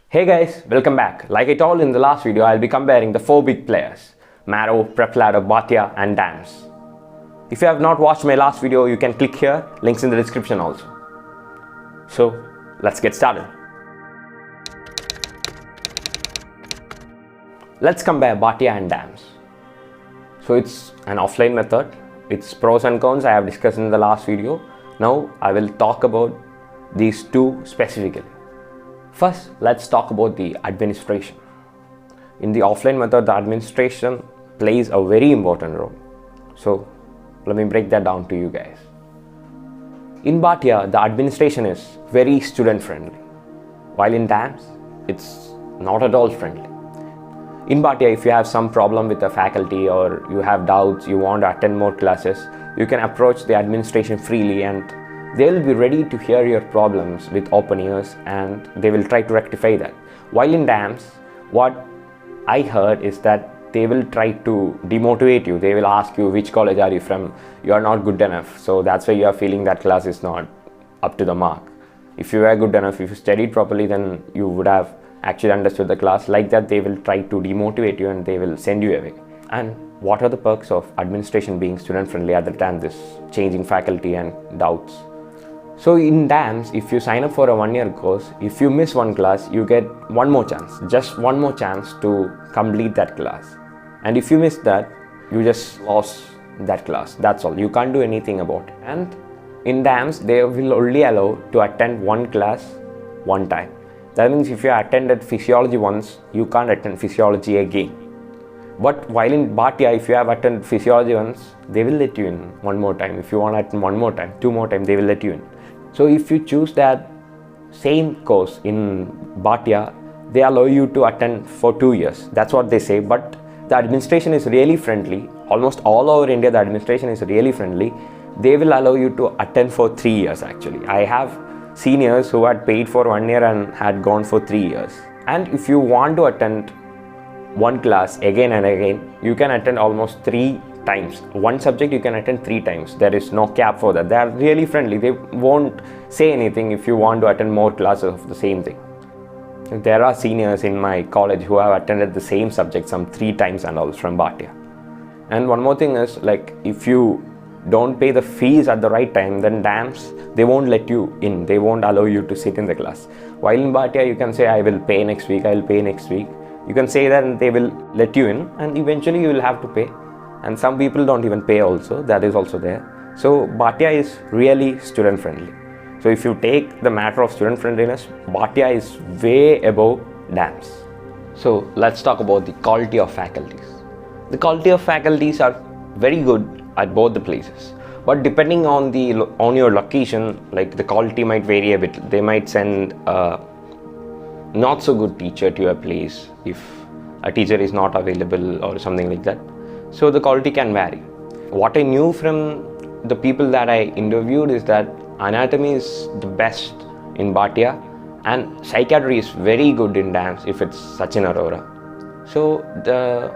Hey guys, welcome back. Like I told in the last video, I'll be comparing the 4 big players: Marrow, Prepladder, Bhatia and DAMS. If you have not watched my last video, you can click here, links in the description also. So, let's get started. Let's compare Bhatia and DAMS. So it's an offline method. Its pros and cons I have discussed in the last video. Now I will talk about these two specifically. First, let's talk about the administration. In the offline method, the administration plays a very important role. So, let me break that down to you guys. In Bhatia, the administration is very student friendly, while in DAMS, it's not at all friendly. In Bhatia, if you have some problem with the faculty or you have doubts, you want to attend more classes, you can approach the administration freely and they will be ready to hear your problems with open ears and they will try to rectify that. While in DAMS, what I heard is that they will try to demotivate you. They will ask you which college are you from, you are not good enough. So that's why you are feeling that class is not up to the mark. If you were good enough, if you studied properly, then you would have actually understood the class. Like that, they will try to demotivate you and they will send you away. And what are the perks of administration being student friendly other than this changing faculty and doubts? So in DAMS, if you sign up for a 1-year course, if you miss one class, you get one more chance, just one more chance to complete that class. And if you miss that, you just lost that class. That's all. You can't do anything about it. And in DAMS, they will only allow to attend one class one time. That means if you attended physiology once, you can't attend physiology again. But while in Bhatia, if you have attended physiology once, they will let you in one more time. If you want to attend one more time, 2 more times, they will let you in. So if you choose that same course in Bhatia, they allow you to attend for 2 years. That's what they say. But the administration is really friendly. Almost all over India, the administration is really friendly. They will allow you to attend for 3 years actually. I have seniors who had paid for 1 year and had gone for 3 years. And if you want to attend one class again and again, you can attend almost 3 times. One subject you can attend 3 times. There is no cap for that. They are really friendly. They won't say anything if you want to attend more classes of the same thing. There are seniors in my college who have attended the same subject some 3 times and all from Bhatia. And one more thing is, like, if you don't pay the fees at the right time, then DAMS, they won't let you in. They won't allow you to sit in the class. While in Bhatia, you can say, I will pay next week, I will pay next week. You can say that and they will let you in, and eventually you will have to pay. And some people don't even pay also, that is also there. So Bhatia is really student friendly. So if you take the matter of student friendliness, Bhatia is way above DAMS. So let's talk about the quality of faculties. The quality of faculties are very good at both the places. But depending on your location, like the quality might vary a bit. They might send a not so good teacher to your place if a teacher is not available or something like that. So the quality can vary. What I knew from the people that I interviewed is that anatomy is the best in Bhatia and psychiatry is very good in DAMS if it's Sachin Arora. So the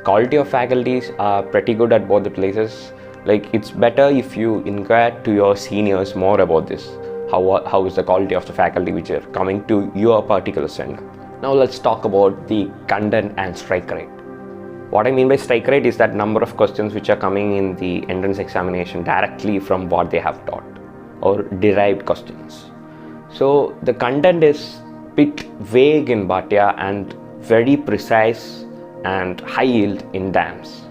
quality of faculties are pretty good at both the places. Like, it's better if you inquire to your seniors more about this. How is the quality of the faculty which are coming to your particular center. Now let's talk about the content and strike rate. What I mean by strike rate is that number of questions which are coming in the entrance examination directly from what they have taught or derived questions. So the content is bit vague in Bhatia and very precise and high yield in DAMS.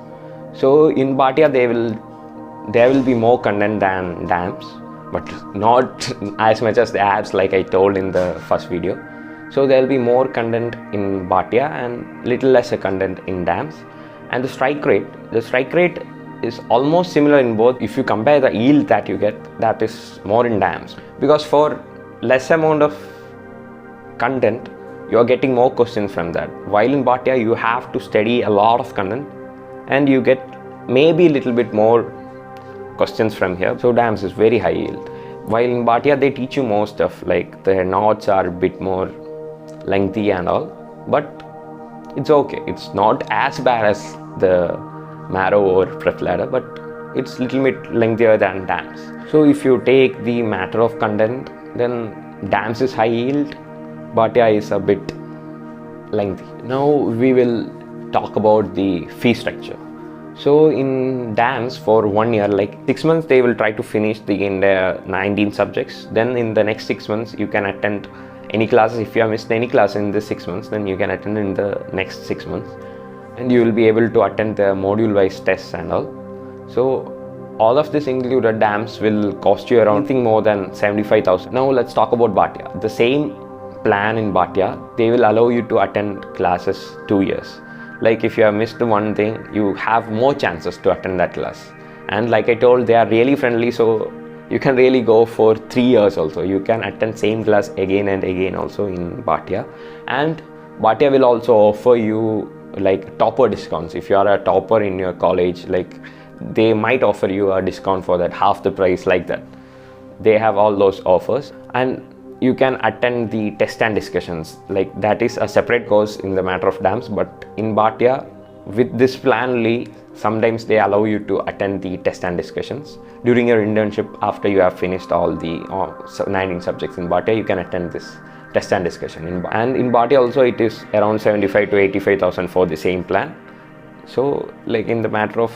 So in Bhatia there will be more content than DAMS, but not as much as the apps like I told in the first video. So there will be more content in Bhatia and little lesser content in DAMS. And the strike rate is almost similar in both. If you compare the yield that you get, that is more in DAMS. Because for less amount of content, you are getting more questions from that. While in Bhatia, you have to study a lot of content and you get maybe a little bit more questions from here. So DAMS is very high yield. While in Bhatia, they teach you more stuff, like the notes are a bit more lengthy and all, but it's okay. It's not as bad as the Marrow or Prepladder, but it's little bit lengthier than DAMS. So if you take the matter of content, then DAMS is high yield Bhatia is a bit lengthy. Now we will talk about the fee structure. So in DAMS for 1 year, like 6 months, they will try to finish in their 19 subjects. Then in the next 6 months, you can attend any classes. If you have missed any class in the 6 months, then you can attend in the next 6 months. And you will be able to attend the module-wise tests and all. So all of this included, DAMS will cost you around anything more than 75,000. Now let's talk about Bhatia. The same plan in Bhatia, they will allow you to attend classes 2 years. Like if you have missed one thing, you have more chances to attend that class. And like I told, they are really friendly, so you can really go for 3 years also. You can attend same class again and again also in Bhatia. And Bhatia will also offer you like topper discounts. If you are a topper in your college, like they might offer you a discount for that, half the price, like that. They have all those offers. And you can attend the test and discussions, like that is a separate course in the matter of DAMS. But in Bhatia, with this plan only, sometimes they allow you to attend the test and discussions during your internship. After you have finished all the 19 subjects in Bhatia, you can attend this test and discussion. And in Bhatia also, it is around 75 to 85,000 for the same plan. So like in the matter of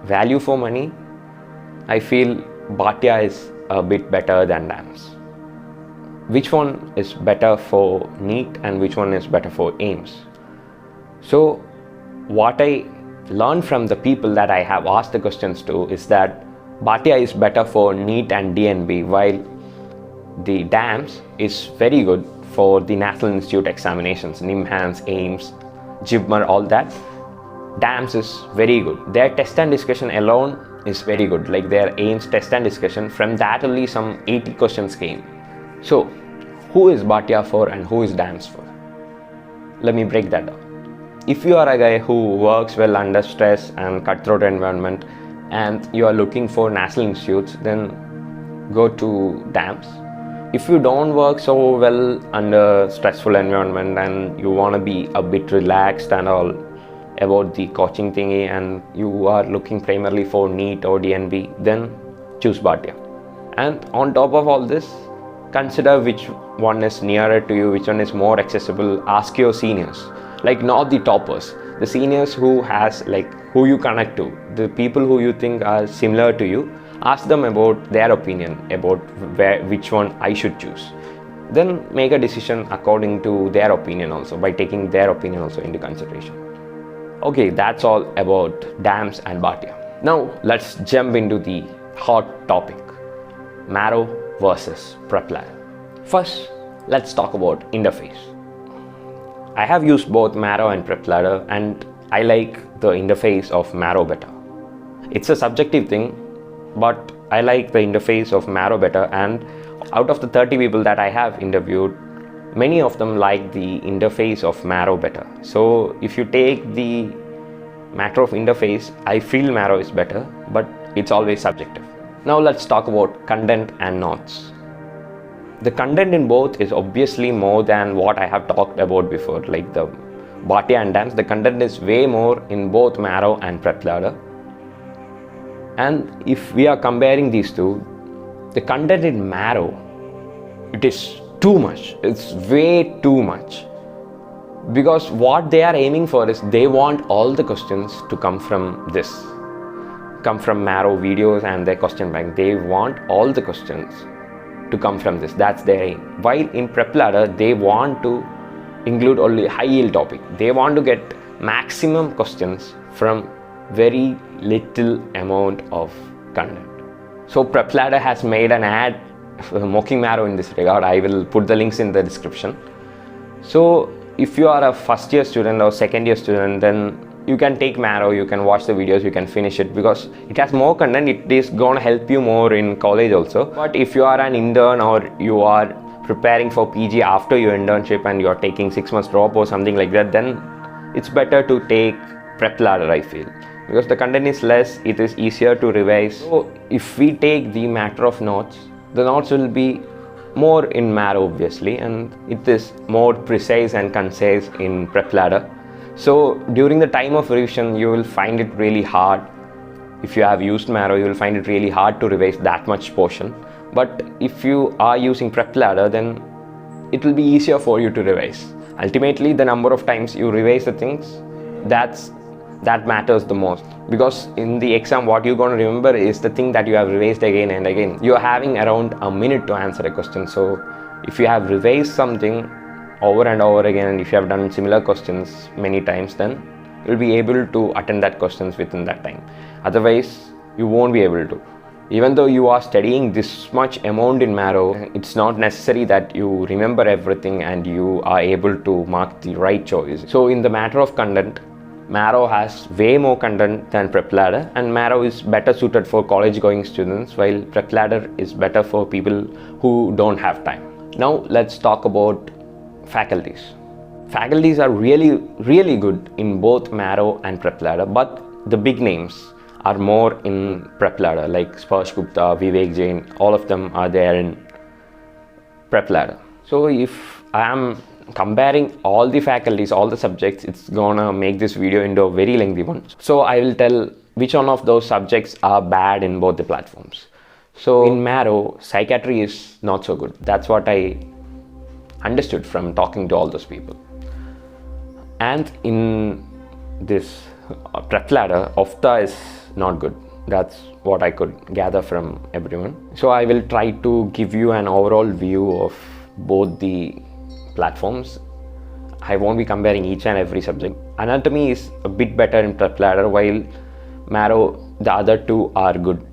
value for money, I feel Bhatia is a bit better than DAMS. Which one is better for NEET and which one is better for AIIMS? So what I learned from the people that I have asked the questions to is that Bhatia is better for NEET and DNB, while the DAMS is very good for the National Institute examinations, NIMHANS, AIIMS, JIBMER, all that. DAMS is very good. Their test and discussion alone is very good. Like their AIIMS test and discussion, from that only some 80 questions came. So, who is Bhatia for and who is DAMS for? Let me break that down. If you are a guy who works well under stress and cutthroat environment and you are looking for national institutes, then go to DAMS. If you don't work so well under stressful environment and you want to be a bit relaxed and all about the coaching thingy and you are looking primarily for NEET or DNB, then choose Bhatia. And on top of all this, consider which one is nearer to you, which one is more accessible. Ask your seniors, like not the toppers, the seniors who you connect to, the people who you think are similar to you. Ask them about their opinion about which one I should choose. Then make a decision according to their opinion also, by taking their opinion also into consideration. Okay, that's all about DAMS and Bhatia. Now let's jump into the hot topic, Marrow versus PrepLadder. First, let's talk about interface. I have used both Marrow and PrepLadder and I like the interface of Marrow better. It's a subjective thing, but I like the interface of Marrow better, and out of the 30 people that I have interviewed, many of them like the interface of Marrow better. So if you take the matter of interface, I feel Marrow is better, but it's always subjective. Now let's talk about content and notes. The content in both is obviously more than what I have talked about before, like the Bhatia and DAMS. The content is way more in both Marrow and PrepLadder. And if we are comparing these two, the content in Marrow, it is too much. It's way too much. Because what they are aiming for is they want all the questions to come from Marrow videos and their question bank. They want all the questions to come from this. That's their aim. While in PrepLadder, they want to include only high yield topic. They want to get maximum questions from very little amount of content. So PrepLadder has made an ad mocking Marrow in this regard. I will put the links in the description. So if you are a first year student or second year student, then you can take Marrow, you can watch the videos, you can finish it because it has more content. It is going to help you more in college also. But if you are an intern or you are preparing for PG after your internship and you are taking 6 months drop or something like that, then it's better to take PrepLadder, I feel, because the content is less, it is easier to revise. So if we take the matter of notes, the notes will be more in Marrow obviously, and it is more precise and concise in PrepLadder. So during the time of revision, you will find it really hard. If you have used Marrow, you will find it really hard to revise that much portion. But if you are using PrepLadder, then it will be easier for you to revise. Ultimately, the number of times you revise the things, that matters the most, because in the exam what you're going to remember is the thing that you have revised again and again. You're having around a minute to answer a question, so if you have revised something over and over again, and if you have done similar questions many times, then you'll be able to attend that questions within that time. Otherwise you won't be able to. Even though you are studying this much amount in Marrow, it's not necessary that you remember everything and you are able to mark the right choice. So in the matter of content, Marrow has way more content than PrepLadder, and Marrow is better suited for college going students, while PrepLadder is better for people who don't have time. Now let's talk about faculties. Faculties are really good in both Marrow and PrepLadder, but the big names are more in PrepLadder, like Sparsh Gupta, Vivek Jain, all of them are there in PrepLadder. So if I am comparing all the faculties, all the subjects, it's gonna make this video into a very lengthy one. So I will tell which one of those subjects are bad in both the platforms. So in Marrow, psychiatry is not so good. That's what I understood from talking to all those people. And in this PrepLadder, OFTA is not good. That's what I could gather from everyone. So I will try to give you an overall view of both the platforms. I won't be comparing each and every subject. Anatomy is a bit better in PrepLadder, while Marrow, the other two are good.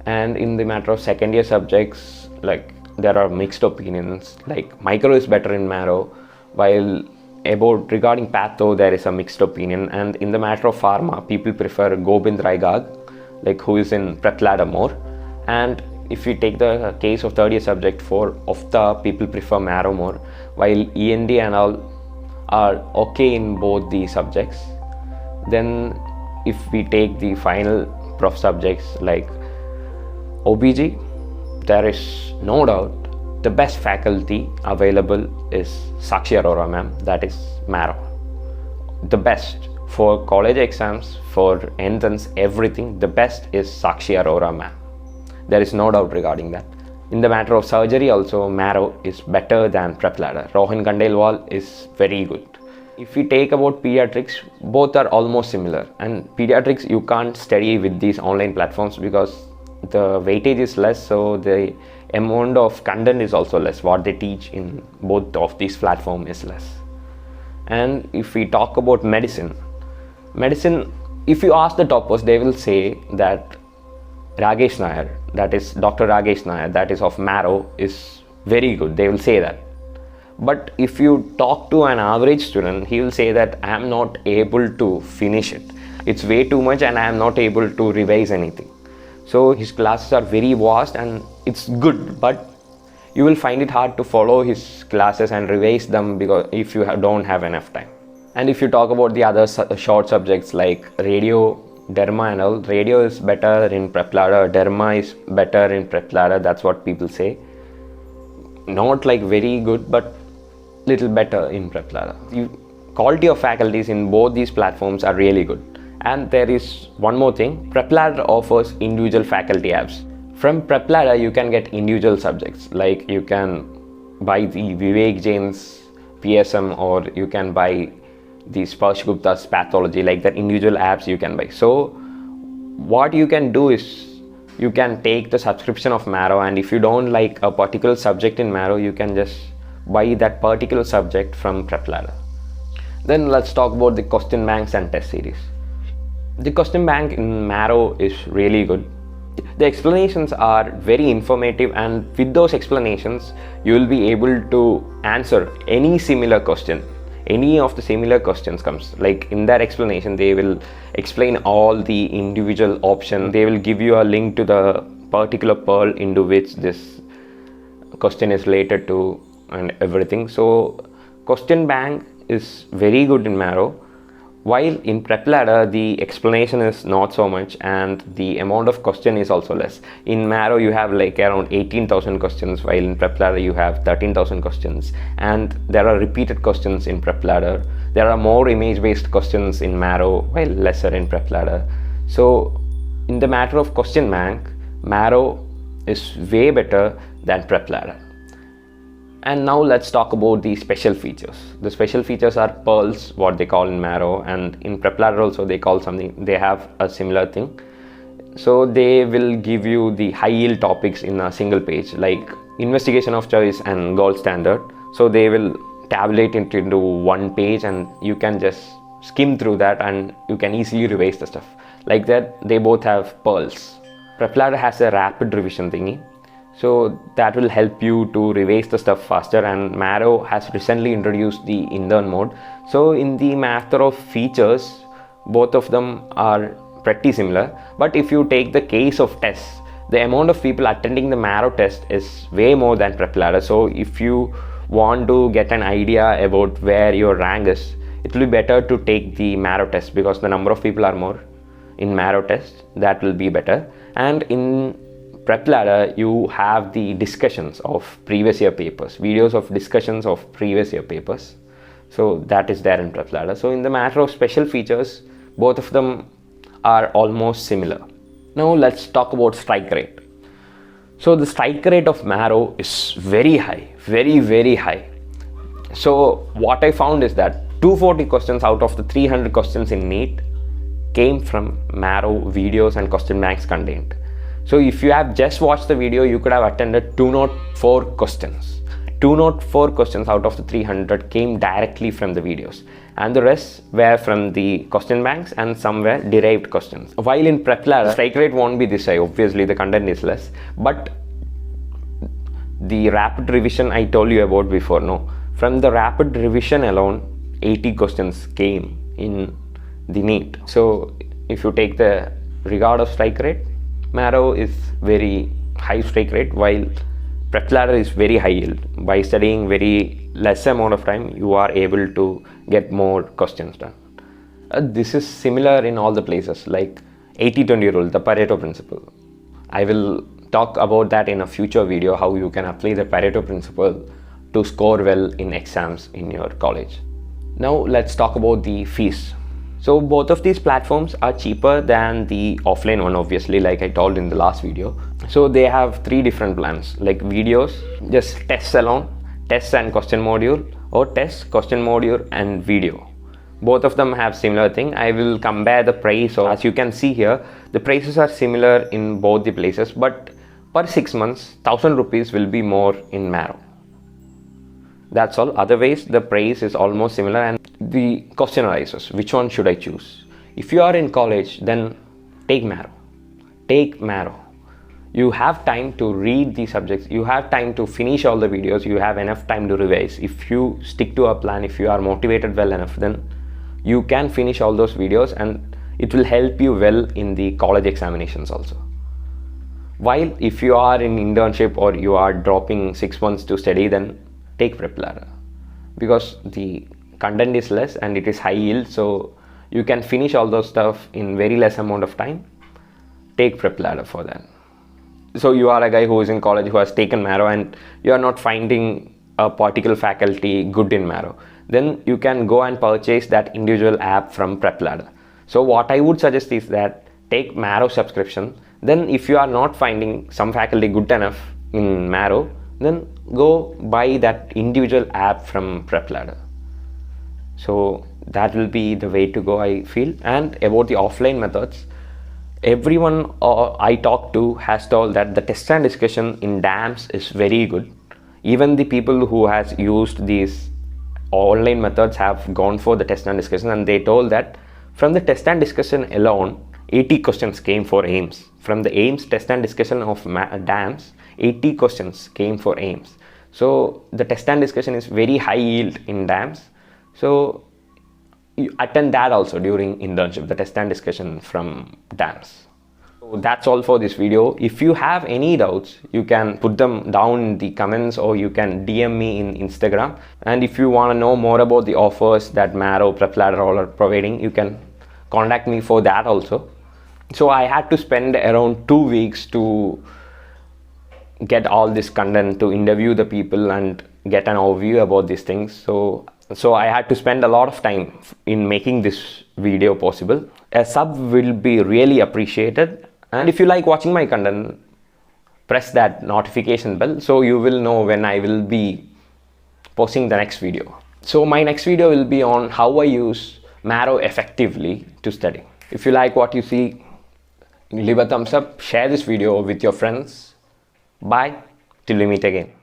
And in the matter of second year subjects, like there are mixed opinions. Like micro is better in Marrow, while regarding patho there is a mixed opinion. And in the matter of pharma, people prefer Gobind Raigag, like who is in PrepLadder more. And if we take the case of third year subject for OFTA, people prefer Marrow more, while END and all are okay in both the subjects. Then if we take the final prof subjects like OBG, there is no doubt the best faculty available is Sakshi Arora ma'am, that is Marrow. The best for college exams, for entrance, everything, the best is Sakshi Arora ma'am. There is no doubt regarding that. In the matter of surgery also, Marrow is better than PrepLadder. Rohan Khandelwal is very good. If we take about pediatrics, both are almost similar. And pediatrics you can't study with these online platforms because the weightage is less, so the amount of content is also less. What they teach in both of these platforms is less. And if we talk about medicine, if you ask the toppers, they will say that Ragesh Nair, that is Dr. Ragesh Nair, that is of Marrow, is very good. They will say that. But if you talk to an average student, he will say that I am not able to finish it. It's way too much and I am not able to revise anything. So his classes are very vast and it's good, but you will find it hard to follow his classes and revise them because if you don't have enough time. And if you talk about the other short subjects like radio, derma and all, radio is better in PrepLadder, derma is better in PrepLadder, that's what people say. Not like very good, but little better in PrepLadder. Quality of faculties in both these platforms are really good. And there is one more thing, PrepLadder offers individual faculty apps. From PrepLadder you can get individual subjects, like you can buy the Vivek Jain's PSM or you can buy the Sparsh Gupta's pathology, like that individual apps you can buy. So what you can do is you can take the subscription of Marrow, and if you don't like a particular subject in Marrow, you can just buy that particular subject from PrepLadder. Then let's talk about the question banks and test series. The question bank in Marrow is really good. The explanations are very informative, and with those explanations you will be able to answer any similar question. Any of the similar questions comes, like in that explanation they will explain all the individual options. They will give you a link to the particular pearl into which this question is related to and everything. So question bank is very good in Marrow, while in PrepLadder the explanation is not so much and the amount of question is also less. In Marrow you have like around 18,000 questions, while in PrepLadder you have 13,000 questions, and there are repeated questions in PrepLadder. There are more image based questions in Marrow while lesser in PrepLadder. So in the matter of question bank, Marrow is way better than PrepLadder. And now let's talk about the special features. The special features are pearls, what they call in Marrow, and in PrepLadder also they call something, they have a similar thing. So they will give you the high yield topics in a single page, like investigation of choice and gold standard. So they will tabulate it into one page and you can just skim through that and you can easily revise the stuff. Like that, they both have pearls. PrepLadder has a rapid revision thingy. So that will help you to revise the stuff faster, and Marrow has recently introduced the intern mode. So in the matter of features, both of them are pretty similar. But if you take the case of tests, the amount of people attending the Marrow test is way more than PrepLadder. So if you want to get an idea about where your rank is, it will be better to take the Marrow test because the number of people are more in Marrow test. That will be better. And in PrepLadder, you have the discussions of previous year papers, videos of discussions of previous year papers. So that is there in PrepLadder. So in the matter of special features, both of them are almost similar. Now let's talk about strike rate. So the strike rate of Marrow is very high, very high. So what I found is that 240 questions out of the 300 questions in NEET came from Marrow videos and question banks content. So if you have just watched the video, you could have attended 204 questions. 204 questions out of the 300 came directly from the videos, and the rest were from the question banks and some were derived questions. While in PrepLadder, strike rate won't be this high, obviously the content is less, but the rapid revision I told you about before, no, from the rapid revision alone, 80 questions came in the NEET. So if you take the regard of strike rate, Marrow is very high strike rate, while PrepLadder is very high yield. By studying very less amount of time, you are able to get more questions done. This is similar in all the places, like 80-20 rule, the Pareto principle. I will talk about that in a future video, how you can apply the Pareto principle to score well in exams in your college. Now let's talk about the fees. So both of these platforms are cheaper than the offline one, obviously, like I told in the last video. So they have three different plans, like videos, just tests alone, tests and question module, or test, question module and video. Both of them have similar thing. I will compare the price. So as you can see here, the prices are similar in both the places, but per 6 months, 1000 rupees will be more in Marrow. That's all. Otherwise, the price is almost similar. And the question arises, which one should I choose? If you are in college, then take Marrow. Take Marrow. You have time to read the subjects. You have time to finish all the videos. You have enough time to revise. If you stick to a plan, if you are motivated well enough, then you can finish all those videos and it will help you well in the college examinations also. While if you are in internship or you are dropping 6 months to study, then take PrepLadder because the content is less and it is high yield, so you can finish all those stuff in very less amount of time. Take PrepLadder for that. So you are a guy who is in college who has taken Marrow and you are not finding a particular faculty good in Marrow, then you can go and purchase that individual app from PrepLadder. So what I would suggest is that take Marrow subscription. Then if you are not finding some faculty good enough in Marrow, then go buy that individual app from PrepLadder. So that will be the way to go, I feel. And about the offline methods, everyone I talked to has told that the test and discussion in DAMS is very good. Even the people who has used these online methods have gone for the test and discussion, and they told that from the test and discussion alone, 80 questions came for AIMS. From the AIMS test and discussion of DAMS, 80 questions came for AIMS. So the test and discussion is very high yield in DAMS. So you attend that also during internship, the test and discussion from DAMS. So that's all for this video. If you have any doubts, you can put them down in the comments or you can DM me in Instagram. And if you want to know more about the offers that Marrow, PrepLadder all are providing, you can contact me for that also. So I had to spend around 2 weeks to get all this content, to interview the people and get an overview about these things. So I had to spend a lot of time in making this video possible. A sub will be really appreciated. And if you like watching my content, press that notification bell so you will know when I will be posting the next video. So my next video will be on how I use Marrow effectively to study. If you like what you see, leave a thumbs up, share this video with your friends. Bye, till we meet again.